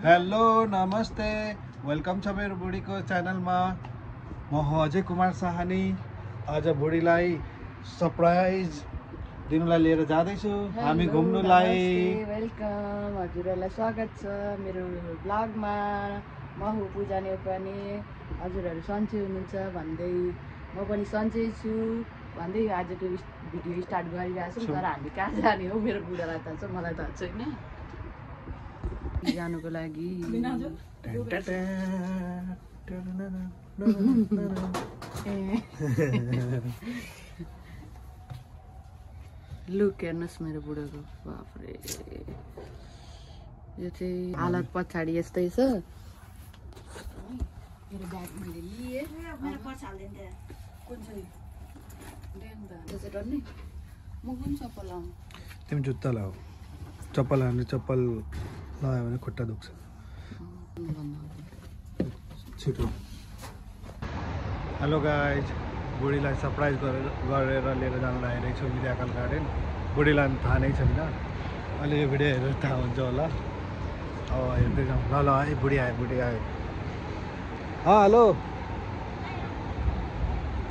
Hello नमस्ते welcome छ मेरो बुढीको च्यानलमा। म हो अजय कुमार साहनी। आज बुढीलाई सरप्राइज दिनलाई लिएर जाँदैछु हामी घुम्नुलाई। वेलकम, हजुरहरूलाई स्वागत छ मेरो ब्लगमा। म हो पूजा नेपाली। हजुरहरू सन्चै हुनुहुन्छ भन्दै म पनि सन्चै छु भन्दै आजको भिडियो स्टार्ट गरिरहेको छु। तर हामी कहाँ जाने हो मेरो बुढालाई थाहा छ, मलाई थाहा छैन। जानुको लागि लुक हेर्नुहोस् मेरो बुढाको, बाफरे यो चाहिँ हालत पछाडि यस्तै छ। मेरो ब्याग मैले लिएँ। म कुन चप्पल लाउँ? तिमी जुत्ता लाऊ। चप्पल हाल्ने चप्पल लगायो भने खुट्टा दुख्छ। छिटो। हेलो गाइज, बुढीलाई सरप्राइज गरेर लिएर जानु लागिरहेको छु मिराकल गार्डन। बुढीलाई थाहा नै छैन, अहिले यो भिडियो हेरेर थाहा हुन्छ होला। अब हेर्दै जाउँ। ल ल है, बुढी आयो बुढी आयो। हेलो,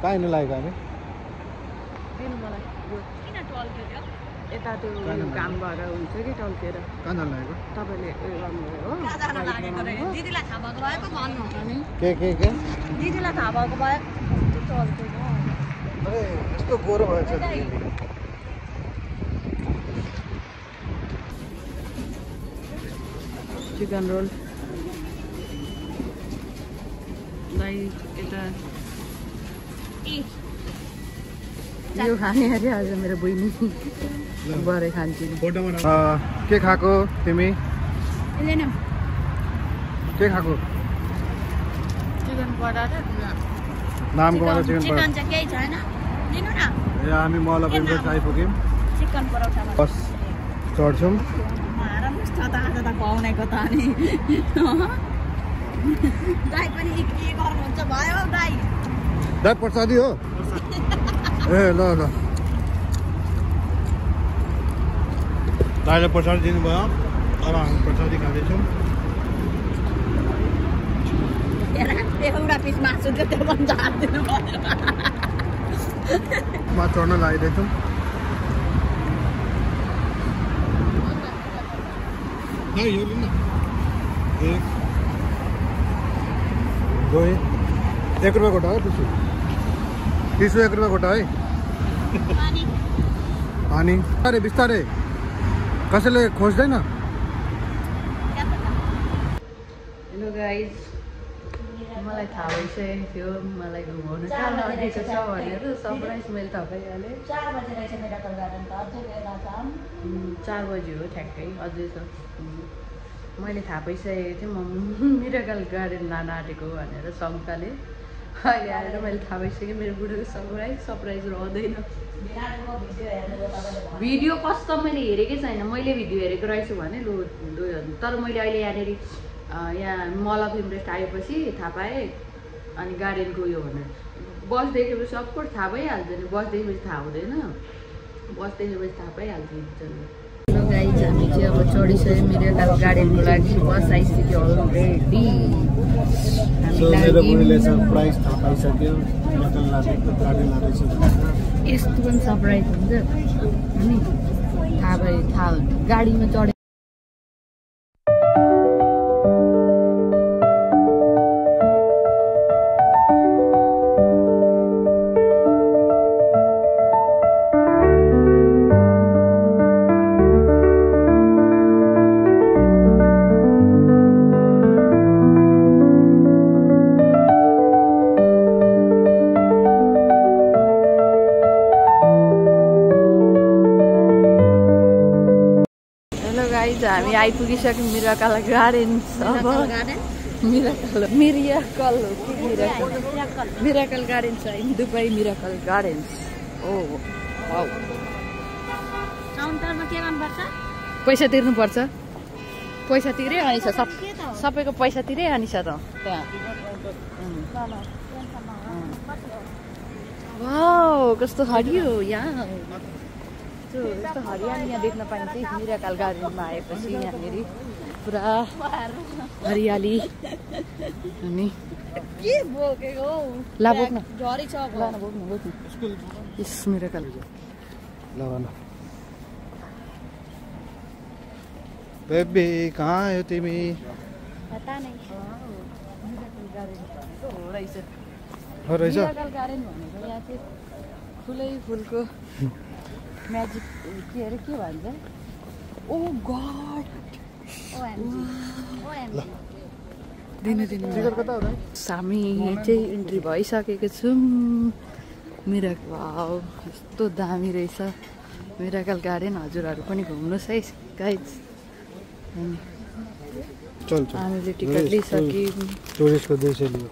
कहाँ हिँड्नु लागेको हामी? यता त्यो काम भएर हुन्छ कि टल्केर। कहाँ जानु लागेको? तपाईँले उयो गर्नुभयो हो? दिदीलाई थाहा भएको भएको भन्नु के दिदीलाई थाहा भएको भयो चल्केको। अरे यस्तो गोरो भएछ। चिकन रोल लाई यता यो खाने अरे आज मेरो बहिनी भरे खान्छु। के खाएको तिमी? के खाएको? चिकन पराठा नामको मात्र चिकन चिकन चाहिँ केही छैन, दिनु न। ए हामी मलपिङबाट आइपुग्यौँ। चिकन पराठा बस चढ्छौँ। आज त खुवाउनेको त अनि दाइ पनि के गर्नुहुन्छ भयो दाइ? दाइ प्रसादी हो। ए ल ल, दाइले प्रसादी दिनुभयो। अब हामी प्रसादी खाँदैछौँ। एउटा पिस मासु थियो, त्यो पनि झारिदिनु पर्यो। मा चढ्न लागिरहेछौँ। यो लिनु न। गयो 1 रुपियाँ गोटा है। टिसु 1 रुपियाँ गोटा है। पानी अरे बिस्तारै, कसैले खोज्दैन। हेलो गाइज, मलाई थाहा भइसकेको थियो मलाई घुमाउनु कहाँ लगेको छ भनेर। सरप्राइज मैले थाहा पाइहालेँ। 4 बजे रहेछ मिराकल गार्डन त, अझै बेला छ। 4 बजी हो ठ्याक्कै, अझै छ। मैले थाहा पाइसकेको थिएँ म मिराकल गार्डन लान आँटेको भनेर शङ्काले। अहिले आएर मैले थाहा पाइसकेँ मेरो बुढोको सरप्राइज रहँदैन। भिडियो कस्तो मैले हेरेकै छैन। मैले भिडियो हेरेको रहेछु भने लु, तर मैले अहिले यहाँनिर यहाँ मलपिङ रेस्ट आएपछि थाहा पाएँ। अनि गार्डनको उयो भनेर बस देखेपछि अफकोर्स थाहा भइहाल्छ नि। बस देखेपछि थाहा हुँदैन, बस देखेपछि थाहा पाइहाल्छ। हेलो गाइज, हामी चाहिँ अब चढिसक्यो मिराकल गार्डनको लागि। बस आइसक्यो अलरेडी। यस्तो पनि सरप्राइज हुन्छ अनि थाहा हुन्छ गाडीमा चढे। हामी आइपुगिसक्यौँ मिराकल गार्डन। अब मिराकल हो कि मिराकल गार्डन छ in Dubai. Miracle Garden oh wow. काउन्टरमा के गर्नुपर्छ? पैसा तिर्नुपर्छ। पैसा तिरे अनि छ सबैको पैसा तिरे अनि छ त त्यहाँ। वाउ कस्तो हरियो यहाँ। यस्तो हरियाली यहाँ देख्न पाइन्छ मिराकल गार्डनमा आएपछि। यहाँनिर पुरा हरियाली अनि के बोकेको हौ ला बोक्न झरी छ ला न बोक्न बोक्न यस मिराकल ल बेबी कहाँ आयो तिमी पता नै रहेछ हो रहेछ मिराकल गार्डन भनेको यहाँ चाहिँ फुलै फुलको म्याजिक के अरे के भन्छ ओ गड दिनु टिकट कता हो हामी चाहिँ इन्ट्री भइसकेको छौँ मिराकल वाउ यस्तो दामी रहेछ मिराकल गार्डन हजुरहरू पनि घुम्नुहोस् है गाइज चल हामीले टिकट लिइसक्यौँ टुरिस्टको देश लियो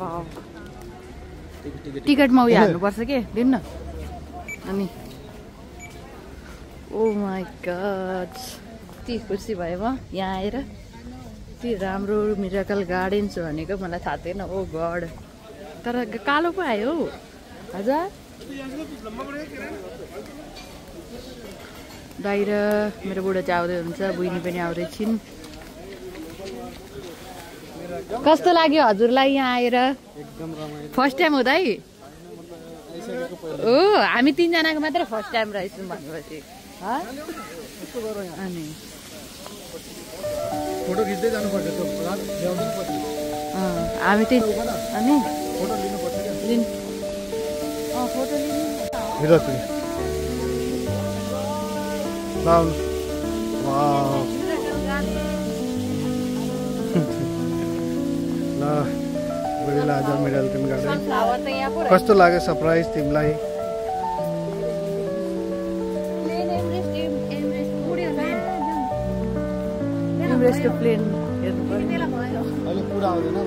वाउ टिकटमा उयो हाल्नुपर्छ के दिनु न अनि ओ माई गड यति खुसी भयो म यहाँ आएर यति राम्रो मिराकल गार्डन छ भनेको मलाई थाहा थिएन ओ गड तर कालो पो आयो हौ हजुर बाहिर मेरो बुढो चाहिँ आउँदै हुन्छ बहिनी पनि आउँदैछिन् कस्तो लाग्यो हजुरलाई यहाँ आएर फर्स्ट टाइम हो दाइ ओ हामी तिनजनाको मात्रै फर्स्ट टाइम रहेछौँ भनेपछि अनि फोटो खिच्दै जानुपर्छ त्यो रात ल्याउनु पर्छ हामी त्यही अनि फोटो लिनुपर्छ लिनु फोटो लिनु विराट वाउ ल बुढीलाई आज मिराकल गार्डन कस्तो लाग्यो सरप्राइज तिमीलाई एभरेस्ट प्लेन हेर्नु पर्यो अहिले पुरा आउँदैन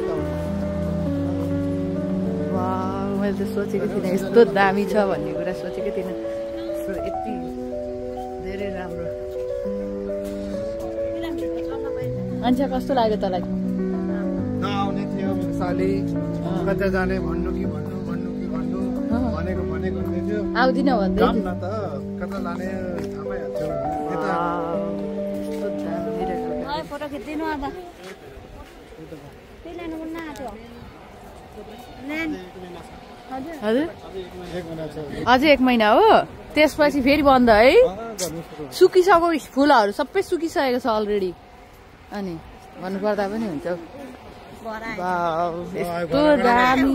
वाउ मैले त सोचेको थिइनँ यस्तो दामी छ भन्ने कुरा सोचेकै थिइनँ यति धेरै राम्रो मान्छे कस्तो लाग्यो तँलाई नआउने थियो मेरो साली कता जाने भन्नु कि भन्नु भनेको हुँदै थियो आउँदिन भन्दै जाऊँ न त कता लाने थाहा पाइहाल्छ यता यस्तो दामी रहेछ फोटो खिच्दिनु अब त्यही लानु मन आएको हजुर एक महिना छ अझै 1 महिना हो त्यसपछि फेरि बन्द है सुकिसक्यो फुलहरू सबै सुकिसकेको छ अलरेडी अनि भन्नुपर्दा पनि हुन्छ यस्तो दामी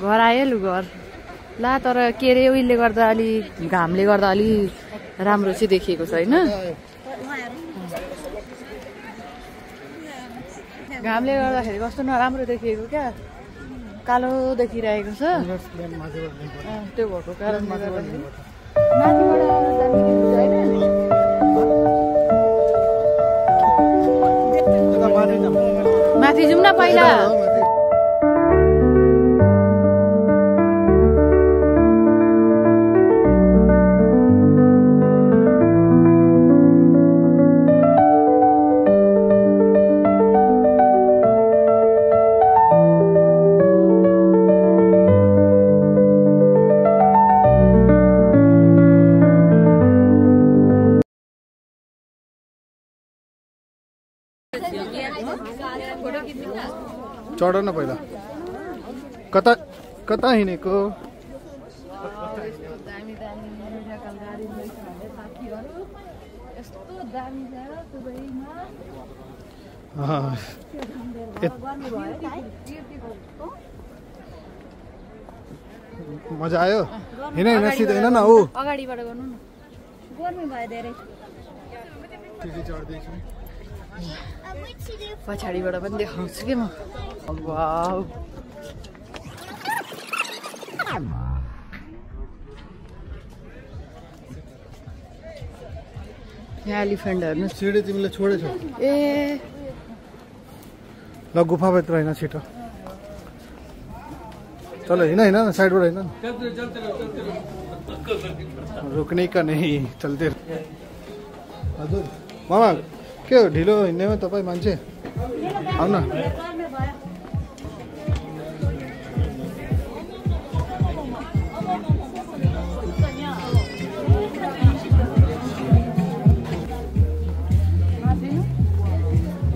घर आयो लु घर ला तर के अरे उहिले गर्दा अलि घामले गर्दा अलि राम्रो चाहिँ देखिएको छैन घामले गर्दाखेरि कस्तो नराम्रो देखिएको क्या कालो देखिरहेको छ त्यो भएको कारणले गर्दाखेरि माथि जाउँ न पहिला चढ न पहिला कता कता हिँडेको दामी दामी मिराकल गार्डन रहेछ भने साथीहरू यस्तो दामी छ दुबईमा मजा आयो हिँड सिधै हिँड न ऊ अगाडिबाट गर्नु न गर्मी भयो धेरै पछाडिबाट पनि देखाउँछु कि म वाउ यहाँ एलिफेन्ट हेर्नु सिँढी तिमीले छोडेछौ ए ल गुफाभित्र होइन छिटो चलो हिँड हिँड न साइडबाट हिँड रुक्ने का नहीं चलते हजुर मामा के हो ढिलो हिँड्नेमा तपाईँ मान्छे आउन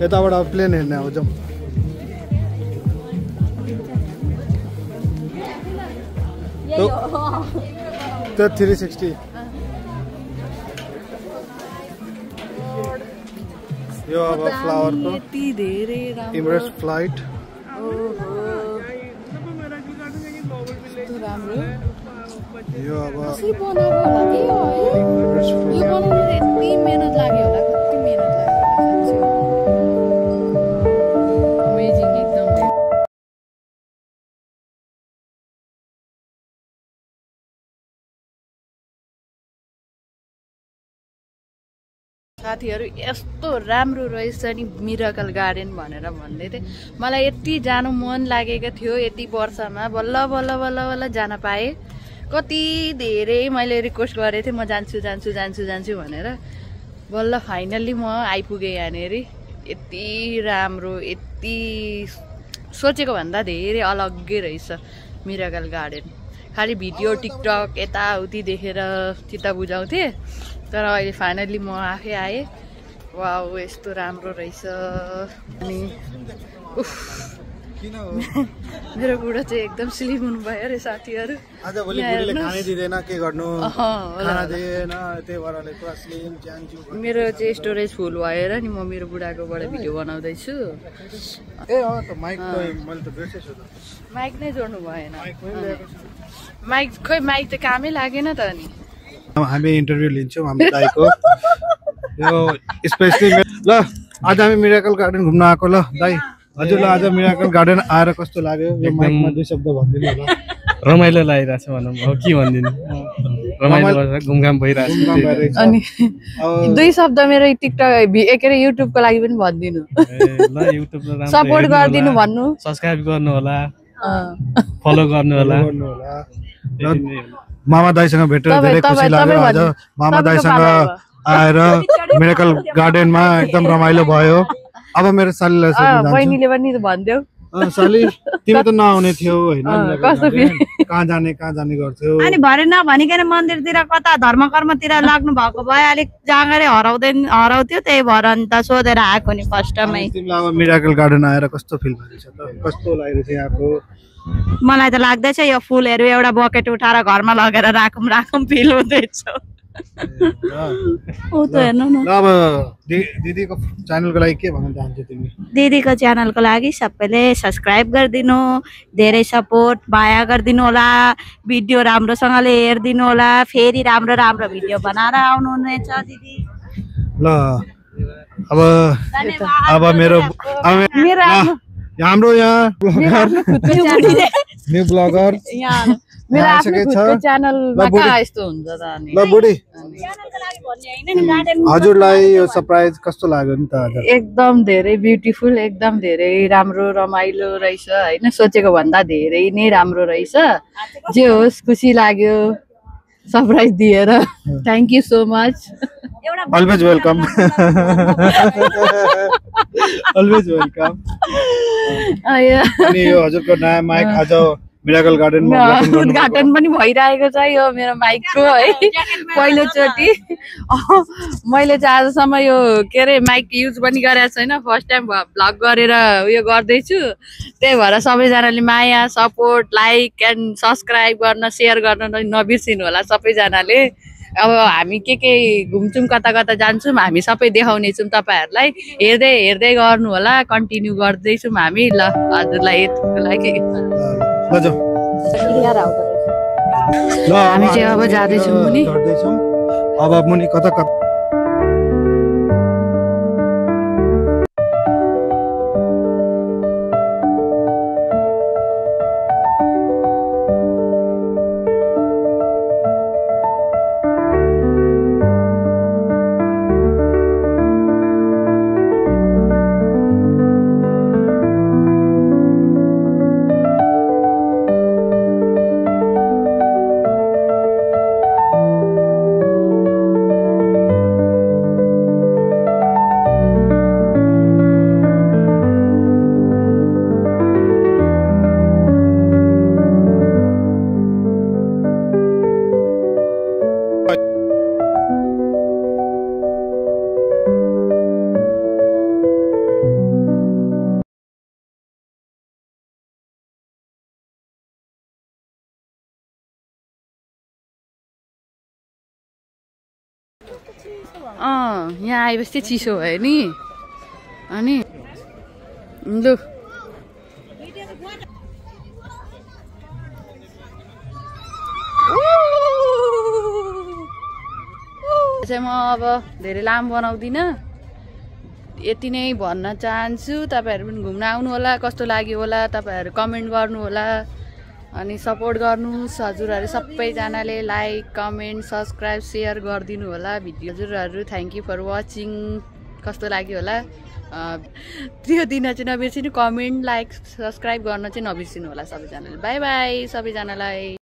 यताबाट प्लेन हेर्ने अब जाउँ त्यो 360 यो अब फ्लावरको यति धेरै राम्रो इमरेट्स फ्लाइट राम्रो यो अब कसरी बनाएको होला के हो है इमरेट्स यो बनाउनु यति मेहनत लाग्यो होला कति मेहनत लाग्यो होला अमेजिङ एकदम साथीहरू यस्तो राम्रो रहेछ नि मिराकल गार्डन भनेर भन्दै थिएँ मलाई यति जानु मन लागेको थियो यति वर्षमा बल्ल बल्ल बल्ल बल्ल जान पाएँ कति धेरै मैले रिक्वेस्ट गरेको थिएँ म जान्छु जान्छु जान्छु जान्छु भनेर बल्ल फाइनल्ली म आइपुगेँ यहाँनिर यति राम्रो यति सोचेको भन्दा धेरै अलग्गै रहेछ मिराकल गार्डन खालि भिडियो टिकटक यताउति देखेर चित्त बुझाउँथेँ तर अहिले फाइनल्ली म आफै आएँ वाउ यस्तो राम्रो रहेछ अनि मेरो बुढो चाहिँ एकदम स्लिम हुनुभयो अरे साथीहरू आज भोलि बुढीले खानै दिँदैन के गर्नु खाना दिएन त्यही भएर पुरा स्लिम च्यान्छु मेरो चाहिँ स्टोरेज फुल भएर नि म मेरो बुढाकोबाट भिडियो बनाउँदैछु ए हो त माइक त मैले त बिर्सेछु त माइक नै जोड्नु भएन माइक खोइ माइक त कामै लागेन त अनि हामी इन्टरभ्यू लिन्छौँ हाम्रो दाइको यो स्पेसली ल आज हामी मिराकल गार्डन घुम्न आएको ल दाइ हजुरलाई आज मिराकल गार्डन आएर कस्तो लाग्यो यो माइकमा दुई शब्द भनिदिनु होला रमाइलो लागिरहेछ भनौँ अब के भनिदिनु रमाइलो घुमघाम भइरहेछ अनि दुई शब्द मेरो टिकटक के अरे युट्युबको लागि पनि भनिदिनु ल युट्युबमा सपोर्ट गरिदिनु भन्नु सब्स्क्राइब गर्नु होला फलो गर्नु होला मामा दाइसँग भेटेर धेरै खुसी लाग्यो आज मामा दाइसँग आएर मिराकल गार्डनमा एकदम रमाइलो भयो अब मेरो सालीलाई सोध्नु बहिनीले पनि भनिदेऊ साली तिमी त नआउने थियौ हैन कहाँ जाने गर्थ्यौ अनि भरे नभनिकन मन्दिरतिर कता धर्म कर्मतिर लाग्नु भएको भए अलिक जाँगरै हराउँथ्यो त्यही भएर अन्त सोधेर आएको नि फर्स्टमै तिमीलाई अब मिराकल गार्डन आएर कस्तो फिल भइरहेछ त कस्तो लागिरहेछ यहाँको मलाई त लाग्दैछ यो फुलहरू एउटा बकेट उठाएर घरमा लगेर राखौँ फिल हुँदैछ अब दिदीको च्यानलको लागि के भन्न चाहन्छौ तिमी दिदीको च्यानलको लागि सबैले सब्सक्राइब गरिदिनु धेरै सपोर्ट माया गरिदिनु होला भिडियो राम्रोसँगले हेरिदिनु होला फेरि राम्रो राम्रो भिडियो बनाएर आउनु हुनेछ दिदी ल अब मेरो हाम्रो यहाँ न्यू ब्लगर मेरो आफ्नो खुदको च्यानलमा कहाँ यस्तो हुन्छ त अनि ल बुढी हजुरलाई यो सरप्राइज कस्तो लाग्यो नि त एकदम धेरै ब्युटिफुल एकदम धेरै राम्रो रमाइलो रहेछ हैन सोचेको भन्दा धेरै नै राम्रो रहेछ जे होस् खुसी लाग्यो सरप्राइज दिएर thank you so much always welcome always welcome अनि यो हजुरको नयाँ माइक आज मिराकल गार्डनमा उद्घाटन पनि भइरहेको छ यो मेरो माइकको है पहिलोचोटि मैले चाहिँ आजसम्म यो के अरे माइक युज पनि गरेको छैन फर्स्ट टाइम भ्लग गरेर उयो गर्दैछु त्यही भएर सबैजनाले माया सपोर्ट लाइक एन्ड सब्सक्राइब गर्न सेयर गर्न नबिर्सिनु होला सबैजनाले अब हामी के घुम्छौँ कता कता जान्छौँ हामी सबै देखाउनेछौँ तपाईँहरूलाई हेर्दै गर्नु होला कन्टिन्यू गर्दैछौँ हामी ल हजुरलाई यतिको लागि हामी चाहिँ अब जाँदैछौँ मुनि अब मुनि कता कता यहाँ आएपछि चाहिँ चिसो भयो नि अनि लु चाहिँ म अब धेरै लामो बनाउँदिनँ यति नै भन्न चाहन्छु तपाईहरु पनि घुम्न आउनु होला कस्तो लाग्यो होला तपाईहरु कमेन्ट गर्नु होला अनि सपोर्ट गर्नुस् हजुरहरु सबैजनाले लाइक कमेन्ट सब्स्क्राइब शेयर गरिदिनु होला भिडियो हजुरहरु थ्यांक यू फर वाचिङ कस्तो लाग्यो होला त्यो दिन चाहिँ नबिर्सिनु कमेन्ट लाइक सब्स्क्राइब गर्न चाहिँ नबिर्सिनु होला सबैजनाले बाइ बाइ सबैजनालाई